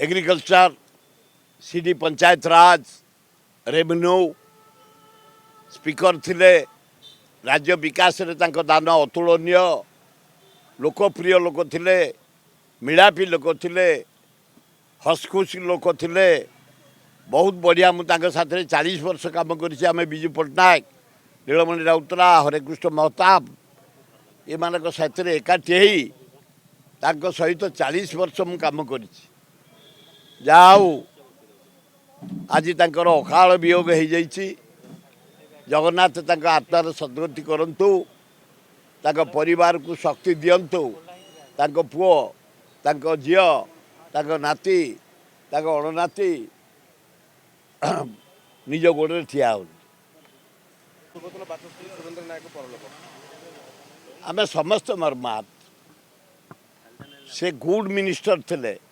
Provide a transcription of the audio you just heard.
agriculture CD panchayat राज revenue speaker थिले राज्य विकास रे तांको दान अतुलनीय लोकप्रिय लोक थिले मिलापी लोक थिले हसखुशी लोक थिले बहुत बढ़िया मुझे साथ 40 वर्ष काम कर विजु पट्टनायक नीलमणि राउतरा हरेकृष्ण महताब एमान साथ एकाठी सहित 40 वर्ष मु काम कर आज तांकर अकाल वियोग हो जाइए जगन्नाथ आत्मार सद्गति करंतु तांको परिवार को शक्ति दियंतु तांको पुओ तांको झियो तांको नाती तांको अणनाती निज गोड़े ठिया हो आम समस्त मर्मात से गुड मिनिस्टर थे